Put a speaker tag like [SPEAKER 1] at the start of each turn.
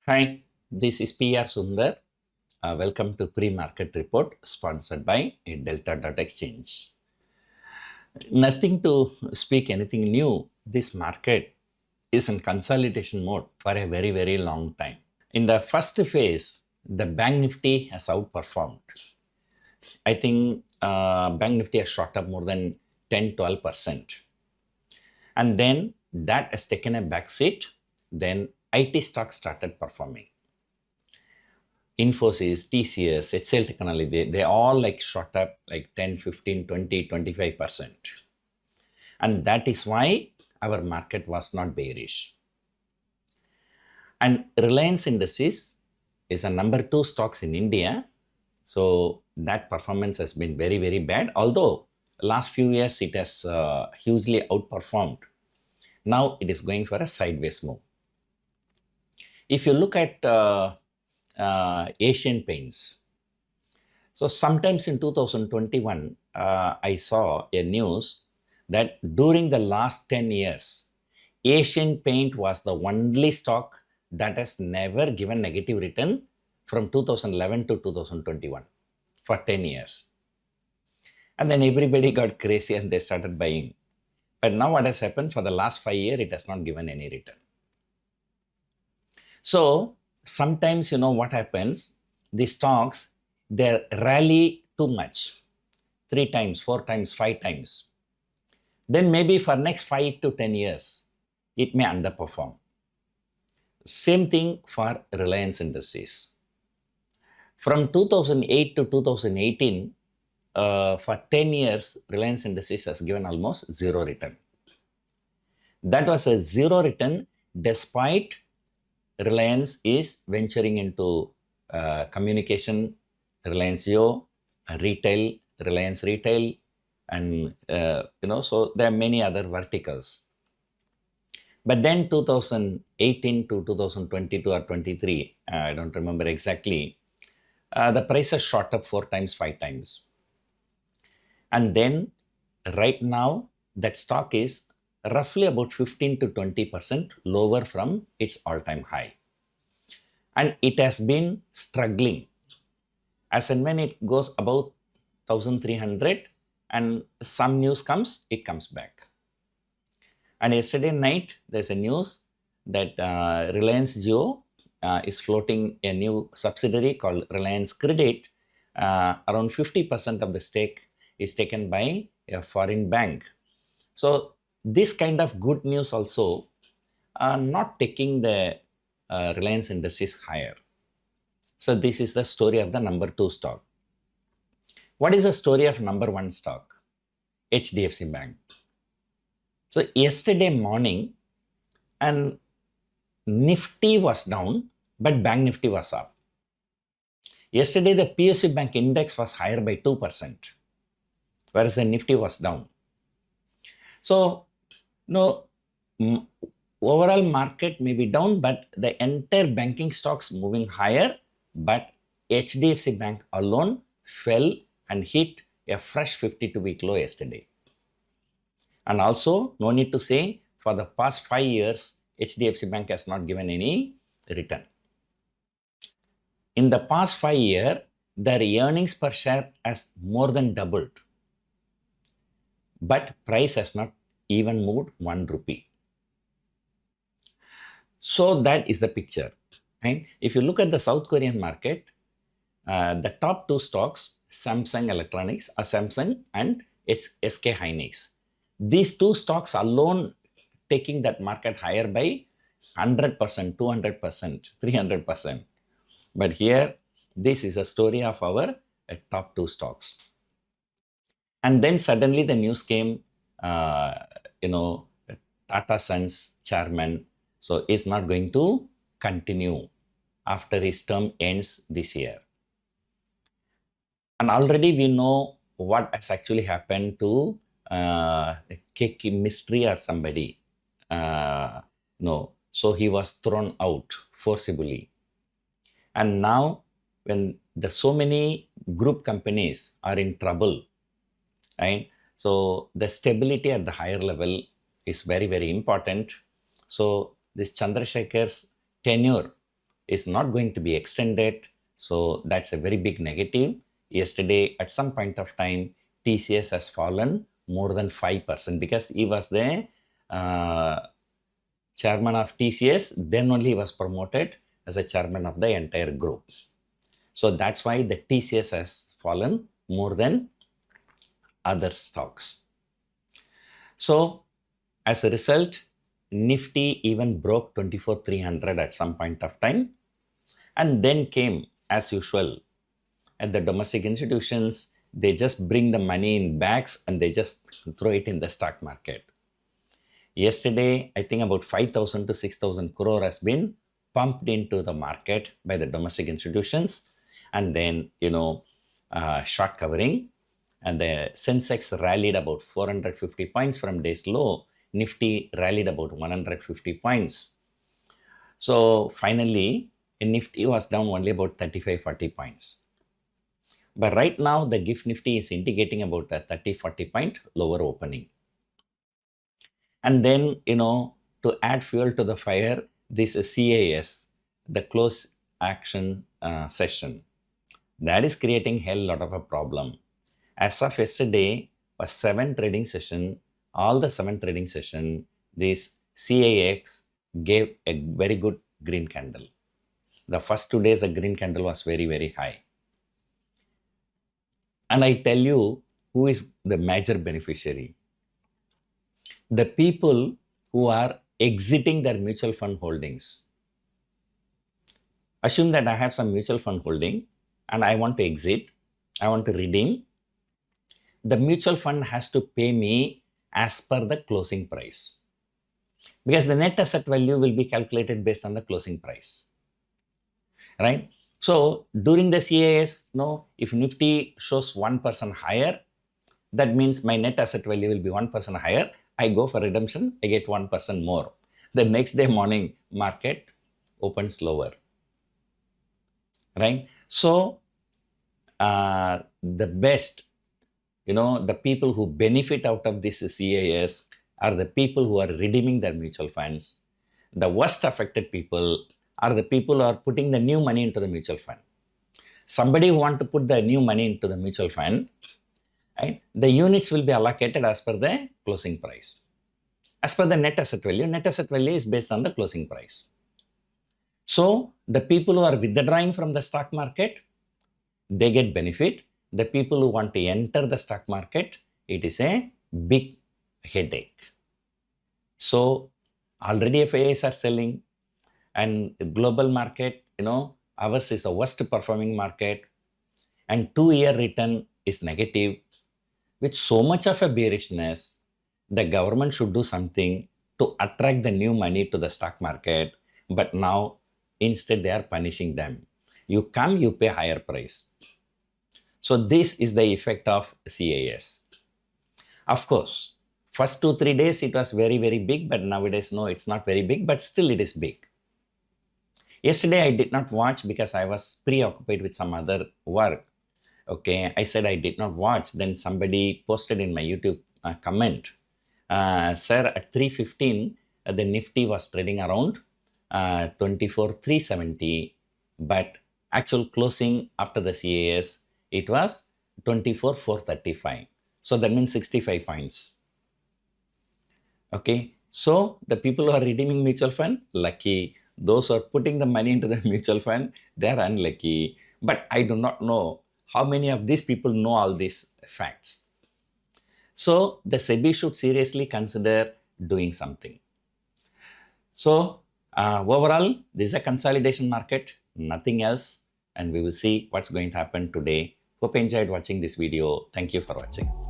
[SPEAKER 1] Hi, this is PR Sundar. Welcome to Pre-Market Report sponsored by Delta Exchange. Nothing to speak anything new. This market is in consolidation mode for a very long time. In the first phase, the Bank Nifty has outperformed. I think Bank Nifty has shot up more than 10-12%. And then that has taken a backseat. Then IT stocks started performing. Infosys, TCS, HCL Technology, they all shot up like 10, 15, 20, 25%. And that is why our market was not bearish. And Reliance Industries is a number 2 stocks in India. So that performance has been very bad. Although last few years it has hugely outperformed. Now it is going for a sideways move. If you look at Asian Paints, so sometimes in 2021, I saw a news that during the last 10 years, Asian Paint was the only stock that has never given negative return from 2011 to 2021 for 10 years. And then everybody got crazy and they started buying. But now what has happened for the last 5 years, it has not given any return. So sometimes, what happens, the stocks, they rally too much, 3 times, 4 times, 5 times. Then maybe for next 5 to 10 years, it may underperform. Same thing for Reliance Industries. From 2008 to 2018, for 10 years, Reliance Industries has given almost zero return. That was a zero return despite Reliance is venturing into communication, Reliance Jio, retail, Reliance Retail, and so there are many other verticals. But then 2018 to 2022 or 23, I don't remember exactly, the prices shot up 4 times, 5 times. And then right now, that stock is roughly about 15 to 20% lower from its all-time high. And it has been struggling. As and when it goes above 1300 and some news comes, it comes back. And yesterday night, there's a news that Reliance Jio is floating a new subsidiary called Reliance Credit. Around 50% of the stake is taken by a foreign bank. So this kind of good news also are not taking the Reliance Industries higher. So this is the story of the number 2 stock. What is the story of number 1 stock? HDFC Bank. So yesterday morning, and Nifty was down, but Bank Nifty was up. Yesterday, the PSU Bank index was higher by 2%, whereas the Nifty was down. So, overall market may be down, but the entire banking stocks moving higher, but HDFC Bank alone fell and hit a fresh 52-week low yesterday. And also, no need to say, for the past 5 years, HDFC Bank has not given any return. In the past 5 years, their earnings per share has more than doubled. But price has not even moved 1 rupee. So that is the picture. Right? If you look at the South Korean market, the top 2 stocks, Samsung Electronics, Samsung and SK Hynix. These 2 stocks alone taking that market higher by 100%, 200%, 300%. But here, this is a story of our top 2 stocks. And then suddenly the news came, Tata Sons chairman, so is not going to continue after his term ends this year. And already we know what has actually happened to Keki Mystery or somebody. So he was thrown out forcibly. And now when so many group companies are in trouble, right? So the stability at the higher level is very important. So this Chandrasekhar's tenure is not going to be extended. So that's a very big negative. Yesterday, at some point of time, TCS has fallen more than 5% because he was the chairman of TCS. Then only he was promoted as a chairman of the entire group. So that's why the TCS has fallen more than other stocks. So as a result, Nifty even broke 24,300 at some point of time, and then came, as usual, at the domestic institutions, they just bring the money in bags and they just throw it in the stock market. Yesterday, I think about 5,000 to 6,000 crore has been pumped into the market by the domestic institutions, and then, short covering. And the Sensex rallied about 450 points from day's low. Nifty rallied about 150 points. So finally, Nifty was down only about 35-40 points. But right now, the GIFT Nifty is indicating about a 30-40 point lower opening. And then, to add fuel to the fire, this CAS, the close action session, that is creating hell lot of a problem. As of yesterday, was 7 trading session. All the 7 trading session, this CAX gave a very good green candle. The first 2 days, the green candle was very, very high. And I tell you, who is the major beneficiary? The people who are exiting their mutual fund holdings. Assume that I have some mutual fund holding and I want to exit, I want to redeem. The mutual fund has to pay me as per the closing price, because the net asset value will be calculated based on the closing price, right? So during the CAS, if Nifty shows 1% higher, that means my net asset value will be 1% higher. I go for redemption, I get 1% more. The next day morning, market opens lower, right? So the best, the people who benefit out of this CAS are the people who are redeeming their mutual funds. The worst affected people are the people who are putting the new money into the mutual fund. Somebody who wants to put the new money into the mutual fund, right, the units will be allocated as per the closing price. As per the net asset value is based on the closing price. So the people who are withdrawing from the stock market, they get benefit. The people who want to enter the stock market, it is a big headache. So already FIIs are selling, and the global market, ours is the worst performing market, and 2-year return is negative. With so much of a bearishness, the government should do something to attract the new money to the stock market. But now, instead, they are punishing them. You come, you pay higher price. So this is the effect of CAS. Of course, first 2-3 days it was very, very big, but nowadays, no, it's not very big, but still it is big. Yesterday I did not watch because I was preoccupied with some other work. Okay, I said I did not watch. Then somebody posted in my YouTube comment, sir, at 3:15, the Nifty was trading around 24,370, but actual closing after the CAS, it was 24,435. So that means 65 points. Okay, so the people who are redeeming mutual fund, lucky. Those who are putting the money into the mutual fund, they are unlucky. But I do not know how many of these people know all these facts. So the SEBI should seriously consider doing something. So overall, this is a consolidation market, nothing else. And we will see what's going to happen today. Hope you enjoyed watching this video. Thank you for watching.